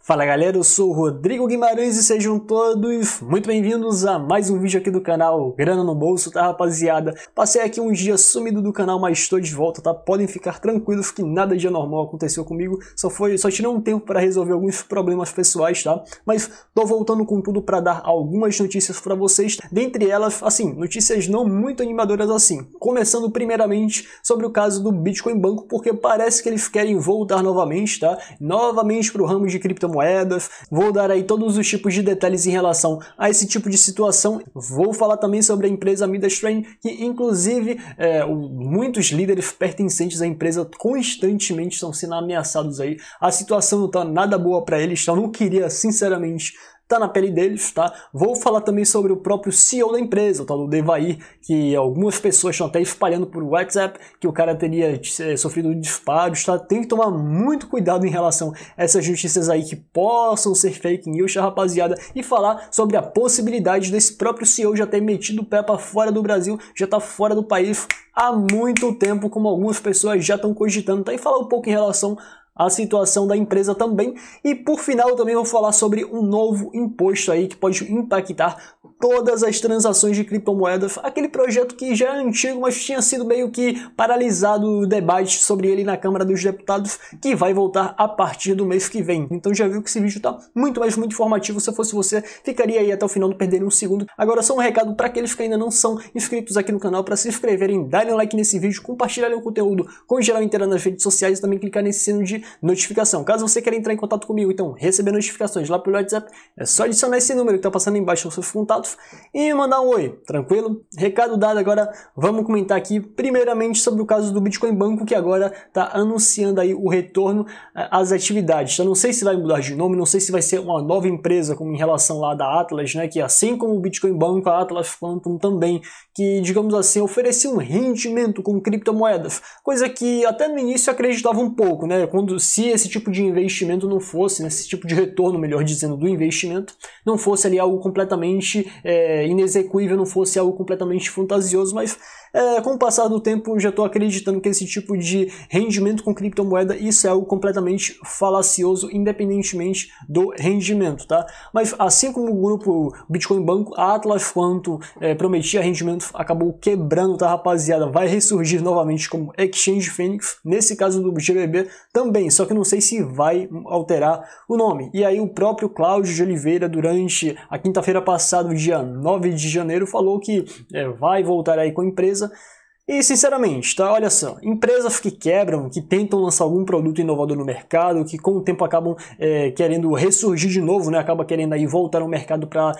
Fala galera, eu sou o Rodrigo Guimarães e sejam todos muito bem-vindos a mais um vídeo aqui do canal Grana no Bolso, tá rapaziada? Passei aqui uns dias sumido do canal, mas estou de volta, tá? Podem ficar tranquilos que nada de anormal aconteceu comigo, só tirei um tempo para resolver alguns problemas pessoais, tá? Mas tô voltando com tudo para dar algumas notícias para vocês, dentre elas, assim, notícias não muito animadoras assim. Começando primeiramente sobre o caso do Bitcoin Banco, porque parece que eles querem voltar novamente, tá? Novamente para o ramo de criptomoedas. Vou dar aí todos os tipos de detalhes em relação a esse tipo de situação. Vou falar também sobre a empresa Midas Train, que inclusive muitos líderes pertencentes à empresa constantemente estão sendo ameaçados aí. A situação não tá nada boa para eles, então não queria sinceramente tá na pele deles, tá? Vou falar também sobre o próprio CEO da empresa, o tal do Devair, que algumas pessoas estão até espalhando por WhatsApp que o cara teria sofrido disparos, tá? Tem que tomar muito cuidado em relação a essas notícias aí que possam ser fake news, tá, rapaziada? E falar sobre a possibilidade desse próprio CEO já ter metido o pé para fora do Brasil, já tá fora do país há muito tempo, como algumas pessoas já estão cogitando, tá? E falar um pouco em relação a situação da empresa também, e por final também vou falar sobre um novo imposto aí que pode impactar todas as transações de criptomoedas, aquele projeto que já é antigo, mas tinha sido meio que paralisado o debate sobre ele na Câmara dos Deputados, que vai voltar a partir do mês que vem. Então já viu que esse vídeo tá muito informativo, se fosse você, ficaria aí até o final, não perderia um segundo. Agora só um recado para aqueles que ainda não são inscritos aqui no canal, para se inscreverem, darem um like nesse vídeo, compartilharem o conteúdo com geral inteira nas redes sociais e também clicar nesse sino de notificação. Caso você queira entrar em contato comigo, então receber notificações lá pelo WhatsApp, é só adicionar esse número que tá passando aí embaixo nos seus contatos e mandar um oi, tranquilo? Recado dado, agora vamos comentar aqui primeiramente sobre o caso do Bitcoin Banco, que agora tá anunciando aí o retorno às atividades. Eu não sei se vai mudar de nome, não sei se vai ser uma nova empresa como em relação lá da Atlas, né, que assim como o Bitcoin Banco, a Atlas Quantum também, que digamos assim, oferecia um rendimento com criptomoedas, coisa que até no início acreditava um pouco, né, se esse tipo de investimento não fosse, né, esse tipo de retorno, melhor dizendo, do investimento, não fosse ali algo completamente inexequível, não fosse algo completamente fantasioso, mas com o passar do tempo eu já estou acreditando que esse tipo de rendimento com criptomoeda, isso é algo completamente falacioso, independentemente do rendimento, tá? Mas assim como o grupo Bitcoin Banco, a Atlas Quantum prometia rendimento, acabou quebrando, tá, rapaziada? Vai ressurgir novamente como Exchange Phoenix, nesse caso do GBB também, só que não sei se vai alterar o nome. E aí o próprio Cláudio de Oliveira, durante a quinta-feira passada, dia 9 de janeiro, falou que vai voltar aí com a empresa. E sinceramente, tá? Olha só, empresas que quebram, que tentam lançar algum produto inovador no mercado, que com o tempo acabam querendo ressurgir de novo, né? Acaba querendo aí voltar ao mercado para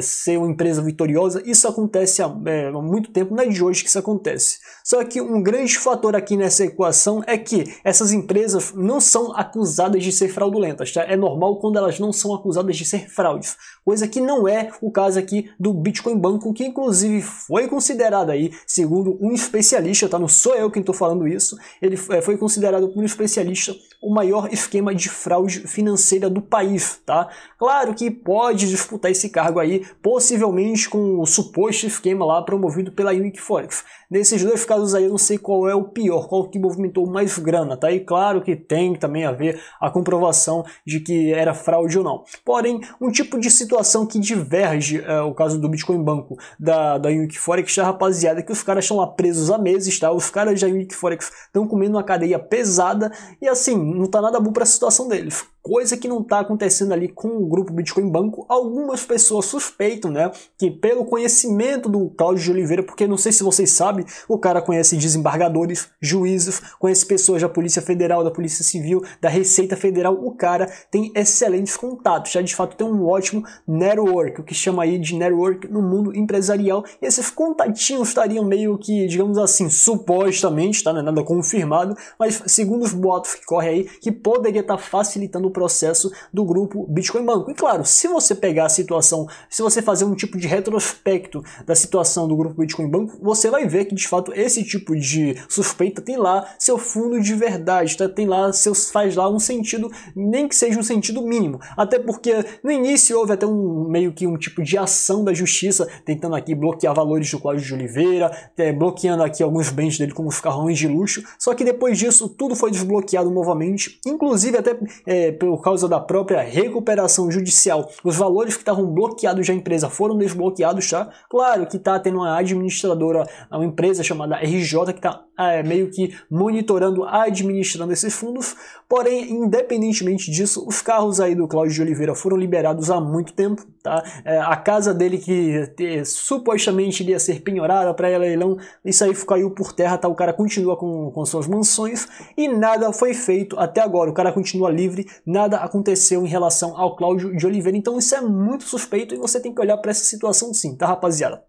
ser uma empresa vitoriosa, isso acontece há muito tempo, não é de hoje que isso acontece. Só que um grande fator aqui nessa equação é que essas empresas não são acusadas de ser fraudulentas, tá? É normal quando elas não são acusadas de ser fraudes, coisa que não é o caso aqui do Bitcoin Banco, que inclusive foi considerado aí, segundo um especialista, tá? Não sou eu quem estou falando isso, ele foi considerado por um especialista o maior esquema de fraude financeira do país, tá? Claro que pode disputar esse cargo aí, possivelmente com o suposto esquema lá promovido pela Unique.Forex. Nesses dois casos aí eu não sei qual é o pior, qual que movimentou mais grana, tá? E claro que tem também a ver a comprovação de que era fraude ou não. Porém, um tipo de situação que diverge o caso do Bitcoin Banco da Unique.Forex, tá, rapaziada, que os caras estão lá presos há meses, tá? Os caras da Unique.Forex estão comendo uma cadeia pesada e assim, não tá nada bom para a situação deles. Coisa que não está acontecendo ali com o grupo Bitcoin Banco. Algumas pessoas suspeitam, né, que pelo conhecimento do Cláudio de Oliveira, porque não sei se vocês sabem, o cara conhece desembargadores, juízes, conhece pessoas da Polícia Federal, da Polícia Civil, da Receita Federal, o cara tem excelentes contatos, já de fato tem um ótimo network, o que chama aí de network no mundo empresarial, e esses contatinhos estariam meio que, digamos assim, supostamente, tá, não é nada confirmado, mas segundo os boatos que correm aí, que poderia estar facilitando o processo do grupo Bitcoin Banco. E claro, se você pegar a situação, se você fazer um tipo de retrospecto da situação do grupo Bitcoin Banco, você vai ver que de fato esse tipo de suspeita tem lá seu fundo de verdade, tá? Tem lá faz lá um sentido, nem que seja um sentido mínimo. Até porque no início houve até meio que um tipo de ação da justiça tentando aqui bloquear valores do Cláudio de Oliveira, bloqueando aqui alguns bens dele como os carrões de luxo. Só que depois disso tudo foi desbloqueado novamente, inclusive até por causa da própria recuperação judicial, os valores que estavam bloqueados da empresa foram desbloqueados, tá? Claro que está tendo uma administradora, uma empresa chamada RJ, que está meio que monitorando, administrando esses fundos, porém, independentemente disso, os carros aí do Cláudio de Oliveira foram liberados há muito tempo, tá? A casa dele que supostamente iria ser penhorada para leilão, isso aí caiu por terra, tá? O cara continua com suas mansões e nada foi feito até agora, o cara continua livre, nada aconteceu em relação ao Cláudio de Oliveira, então isso é muito suspeito e você tem que olhar para essa situação sim, tá, rapaziada?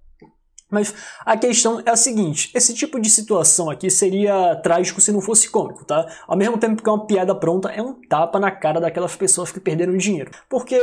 Mas a questão é a seguinte, esse tipo de situação aqui seria trágico se não fosse cômico, tá? Ao mesmo tempo que é uma piada pronta, é um tapa na cara daquelas pessoas que perderam dinheiro. Porque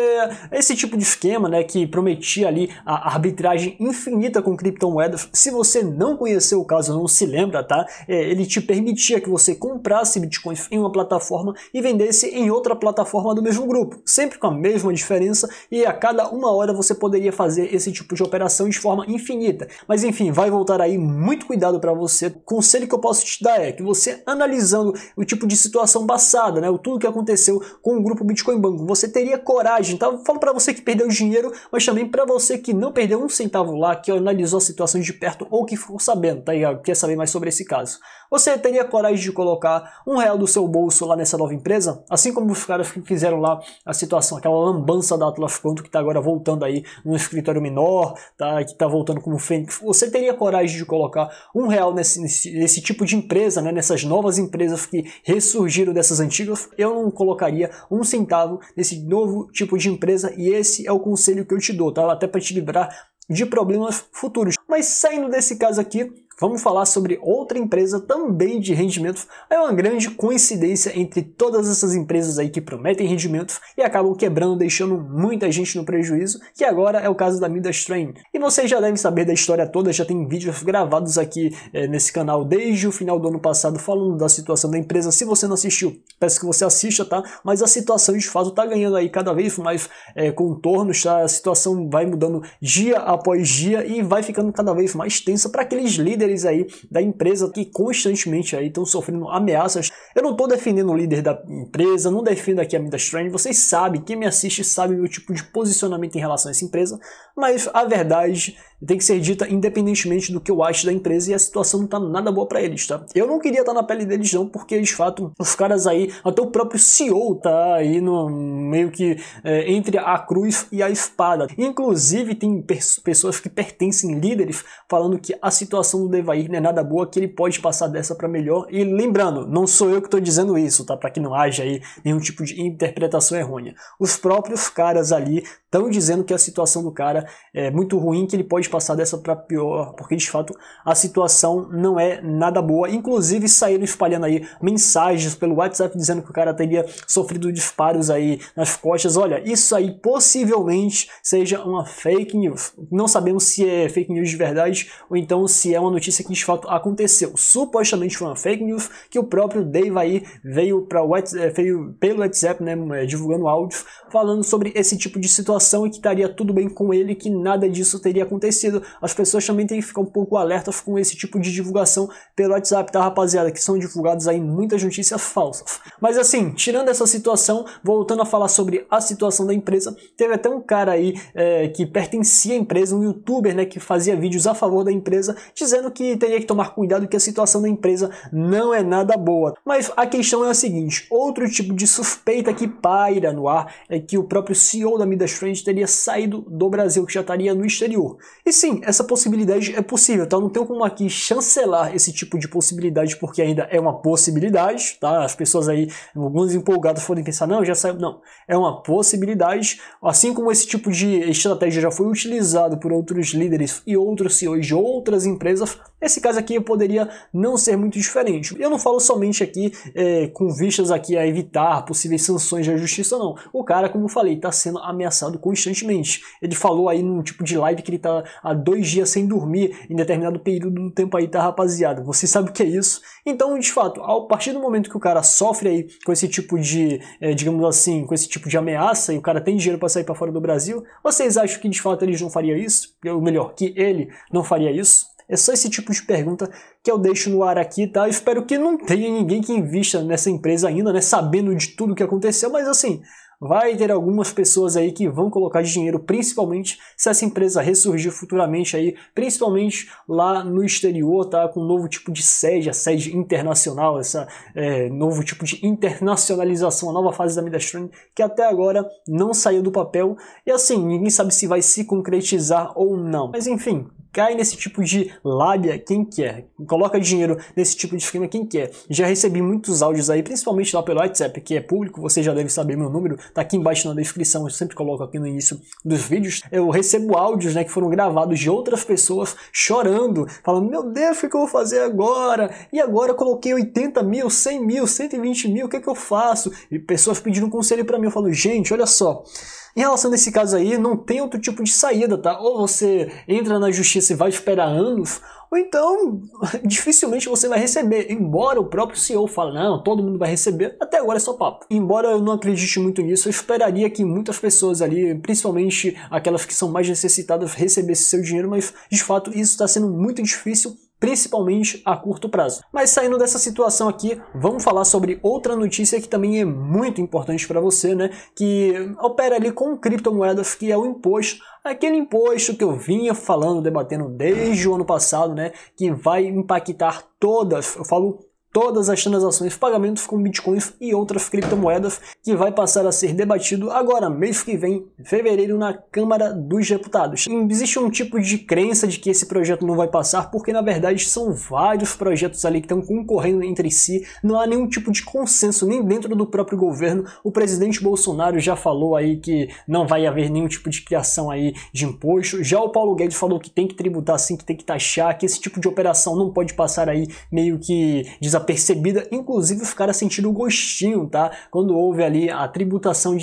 esse tipo de esquema, né, que prometia ali a arbitragem infinita com criptomoedas, se você não conheceu o caso, não se lembra, tá? Ele te permitia que você comprasse bitcoins em uma plataforma e vendesse em outra plataforma do mesmo grupo, sempre com a mesma diferença, e a cada uma hora você poderia fazer esse tipo de operação de forma infinita. Mas enfim, vai voltar aí, muito cuidado para você. O conselho que eu posso te dar é que você, analisando o tipo de situação passada, né, tudo que aconteceu com o grupo Bitcoin Banco, você teria coragem, tá? Eu falo para você que perdeu dinheiro, mas também para você que não perdeu um centavo lá, que analisou a situação de perto ou que ficou sabendo, tá ligado? Quer saber mais sobre esse caso. Você teria coragem de colocar R$1 do seu bolso lá nessa nova empresa? Assim como os caras que fizeram lá a situação, aquela lambança da Atlas Quanto que está agora voltando aí num escritório menor, tá? Que está voltando como Fênix. Você teria coragem de colocar R$1 nesse tipo de empresa, né? Nessas novas empresas que ressurgiram dessas antigas? Eu não colocaria um centavo nesse novo tipo de empresa e esse é o conselho que eu te dou, tá? Até para te livrar de problemas futuros. Mas saindo desse caso aqui, vamos falar sobre outra empresa também de rendimentos. É uma grande coincidência entre todas essas empresas aí que prometem rendimentos e acabam quebrando, deixando muita gente no prejuízo, que agora é o caso da MidaStrain. E vocês já devem saber da história toda, já tem vídeos gravados aqui nesse canal desde o final do ano passado falando da situação da empresa. Se você não assistiu, peço que você assista, tá? Mas a situação de fato tá ganhando aí cada vez mais contornos, tá? A situação vai mudando dia após dia e vai ficando cada vez mais tensa para aqueles líderes aí da empresa que constantemente aí estão sofrendo ameaças. Eu não estou defendendo o líder da empresa, não defendo aqui a MidaStrain, vocês sabem, quem me assiste sabe o meu tipo de posicionamento em relação a essa empresa, mas a verdade tem que ser dita independentemente do que eu acho da empresa e a situação não tá nada boa para eles, tá? Eu não queria estar na pele deles não, porque de fato os caras aí, até o próprio CEO tá aí no meio que entre a cruz e a espada. Inclusive tem pessoas que pertencem, líderes, falando que a situação do Devair não é nada boa, que ele pode passar dessa para melhor. E lembrando, não sou eu que estou dizendo isso, tá? Para que não haja aí nenhum tipo de interpretação errônea. Os próprios caras ali estão dizendo que a situação do cara é muito ruim, que ele pode passar dessa para pior, porque de fato a situação não é nada boa. Inclusive saíram espalhando aí mensagens pelo WhatsApp dizendo que o cara teria sofrido disparos aí nas costas. Olha, isso aí possivelmente seja uma fake news. Não sabemos se é fake news de verdade ou então se é uma notícia que de fato aconteceu. Supostamente foi uma fake news que o próprio Dave aí veio pelo WhatsApp, né, divulgando áudios falando sobre esse tipo de situação e que estaria tudo bem com ele, que nada disso teria acontecido. As pessoas também têm que ficar um pouco alertas com esse tipo de divulgação pelo WhatsApp, tá, rapaziada? Que são divulgadas aí muitas notícias falsas. Mas assim, tirando essa situação, voltando a falar sobre a situação da empresa, teve até um cara aí que pertencia à empresa, um youtuber, né, que fazia vídeos a favor da empresa, dizendo que teria que tomar cuidado, que a situação da empresa não é nada boa. Mas a questão é a seguinte, outro tipo de suspeita que paira no ar é que o próprio CEO da MidaStrain teria saído do Brasil, que já estaria no exterior. E sim, essa possibilidade é possível, tá? Não tenho como aqui chancelar esse tipo de possibilidade, porque ainda é uma possibilidade, tá? As pessoas aí, alguns empolgados podem pensar, não, já saiu. Não, é uma possibilidade, assim como esse tipo de estratégia já foi utilizado por outros líderes e outros CEOs de outras empresas, esse caso aqui poderia não ser muito diferente. Eu não falo somente aqui com vistas aqui a evitar possíveis sanções da justiça, não. O cara, como eu falei, está sendo ameaçado constantemente. Ele falou aí num tipo de live que ele tá há 2 dias sem dormir em determinado período do tempo aí, tá, rapaziada? Você sabe o que é isso? Então, de fato, a partir do momento que o cara sofre aí com esse tipo de, digamos assim, com esse tipo de ameaça e o cara tem dinheiro para sair para fora do Brasil, vocês acham que de fato ele não faria isso? Ou melhor, que ele não faria isso? É só esse tipo de pergunta que eu deixo no ar aqui, tá? Eu espero que não tenha ninguém que invista nessa empresa ainda, né? Sabendo de tudo que aconteceu, mas assim, vai ter algumas pessoas aí que vão colocar dinheiro, principalmente se essa empresa ressurgir futuramente aí, principalmente lá no exterior, tá? Com um novo tipo de sede, a sede internacional, essa novo tipo de internacionalização, a nova fase da Mideastone, que até agora não saiu do papel. E assim, ninguém sabe se vai se concretizar ou não. Mas enfim, cai nesse tipo de lábia quem quer, coloca dinheiro nesse tipo de esquema quem quer. Já recebi muitos áudios aí, principalmente lá pelo WhatsApp, que é público, você já deve saber meu número, tá aqui embaixo na descrição, eu sempre coloco aqui no início dos vídeos. Eu recebo áudios, né, que foram gravados de outras pessoas chorando, falando, meu Deus, o que eu vou fazer agora? E agora eu coloquei 80 mil, 100 mil, 120 mil, o que é que eu faço? E pessoas pedindo conselho pra mim, eu falo, gente, olha só, em relação a esse caso aí, não tem outro tipo de saída, tá? Ou você entra na justiça e vai esperar anos, ou então dificilmente você vai receber, embora o próprio CEO fale, não, todo mundo vai receber, até agora é só papo. Embora eu não acredite muito nisso, eu esperaria que muitas pessoas ali, principalmente aquelas que são mais necessitadas, recebessem seu dinheiro, mas de fato isso está sendo muito difícil, principalmente a curto prazo. Mas saindo dessa situação aqui, vamos falar sobre outra notícia que também é muito importante para você, né? Que opera ali com criptomoedas, que é o imposto. Aquele imposto que eu vinha falando, debatendo desde o ano passado, né? Que vai impactar todas, eu falo todas as transações, pagamentos com bitcoins e outras criptomoedas, que vai passar a ser debatido agora, mês que vem, em fevereiro, na Câmara dos Deputados. E existe um tipo de crença de que esse projeto não vai passar, porque na verdade são vários projetos ali que estão concorrendo entre si, não há nenhum tipo de consenso, nem dentro do próprio governo. O presidente Bolsonaro já falou aí que não vai haver nenhum tipo de criação aí de imposto, já o Paulo Guedes falou que tem que tributar sim, que tem que taxar, que esse tipo de operação não pode passar aí meio que desapercebida, inclusive os caras sentiram o gostinho, tá? Quando houve ali a tributação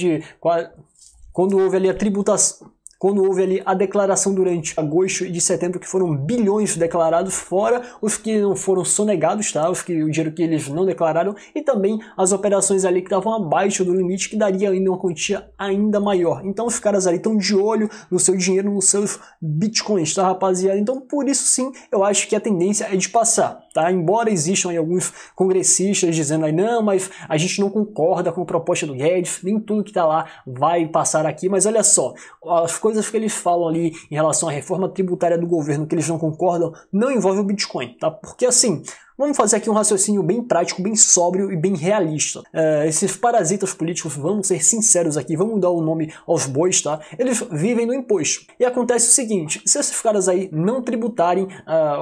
quando houve ali a declaração durante agosto e de setembro, que foram bilhões declarados, fora os que não foram sonegados, tá? O dinheiro que eles não declararam, e também as operações ali que estavam abaixo do limite, que daria ainda uma quantia ainda maior. Então os caras ali estão de olho no seu dinheiro, nos seus bitcoins, tá, rapaziada? Então por isso sim, eu acho que a tendência é de passar, tá? Embora existam aí alguns congressistas dizendo aí, não, mas a gente não concorda com a proposta do Guedes, nem tudo que tá lá vai passar aqui, mas olha só, as coisas que eles falam ali em relação à reforma tributária do governo que eles não concordam, não envolve o Bitcoin, tá? Porque assim, vamos fazer aqui um raciocínio bem prático, bem sóbrio e bem realista. Esses parasitas políticos, vamos ser sinceros aqui, vamos dar o nome aos bois, tá? Eles vivem no imposto. E acontece o seguinte, se esses caras aí não tributarem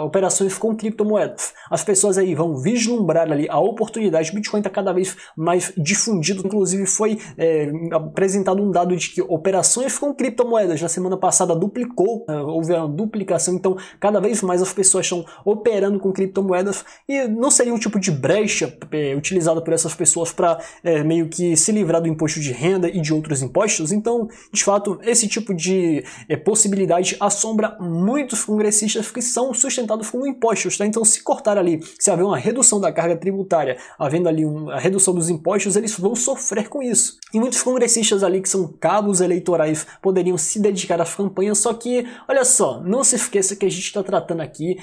operações com criptomoedas, as pessoas aí vão vislumbrar ali a oportunidade. O Bitcoin está cada vez mais difundido. Inclusive foi apresentado um dado de que operações com criptomoedas na semana passada duplicou, houve uma duplicação, então cada vez mais as pessoas estão operando com criptomoedas. E não seria um tipo de brecha utilizada por essas pessoas para meio que se livrar do imposto de renda e de outros impostos? Então, de fato, esse tipo de possibilidade assombra muitos congressistas que são sustentados com impostos, tá? Então, se cortar ali, se haver uma redução da carga tributária, havendo ali a redução dos impostos, eles vão sofrer com isso. E muitos congressistas ali que são cabos eleitorais poderiam se dedicar às campanhas, só que, olha só, não se esqueça que a gente está tratando aqui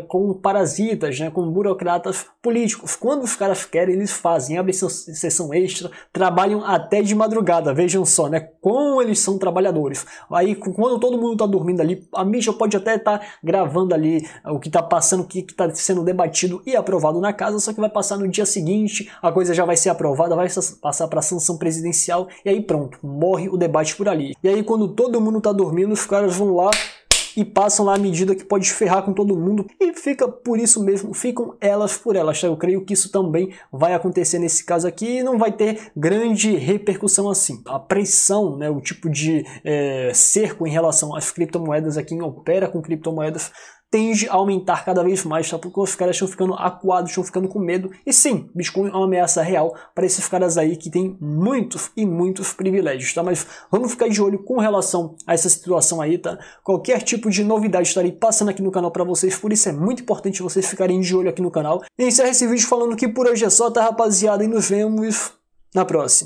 com parasitas, né, com burocratas políticos. Quando os caras querem, eles fazem, abrem sessão extra, trabalham até de madrugada, vejam só, né, como eles são trabalhadores. Aí, quando todo mundo está dormindo ali, a mídia pode até estar gravando ali o que está passando, o que está sendo debatido e aprovado na casa, só que vai passar no dia seguinte, a coisa já vai ser aprovada, vai passar para a sanção presidencial, e aí pronto, morre o debate por ali. E aí, quando todo mundo está dormindo, os caras vão lá e passam lá a medida que pode ferrar com todo mundo, e fica por isso mesmo, ficam elas por elas. Eu creio que isso também vai acontecer nesse caso aqui, e não vai ter grande repercussão assim. A pressão, né, o tipo de cerco em relação às criptomoedas, a quem opera com criptomoedas, tende a aumentar cada vez mais, tá? Porque os caras estão ficando acuados, estão ficando com medo. E sim, Bitcoin é uma ameaça real para esses caras aí que tem muitos e muitos privilégios, tá? Mas vamos ficar de olho com relação a essa situação aí, tá? Qualquer tipo de novidade estarei passando aqui no canal para vocês, por isso é muito importante vocês ficarem de olho aqui no canal. E encerro esse vídeo falando que por hoje é só, tá, rapaziada? E nos vemos na próxima.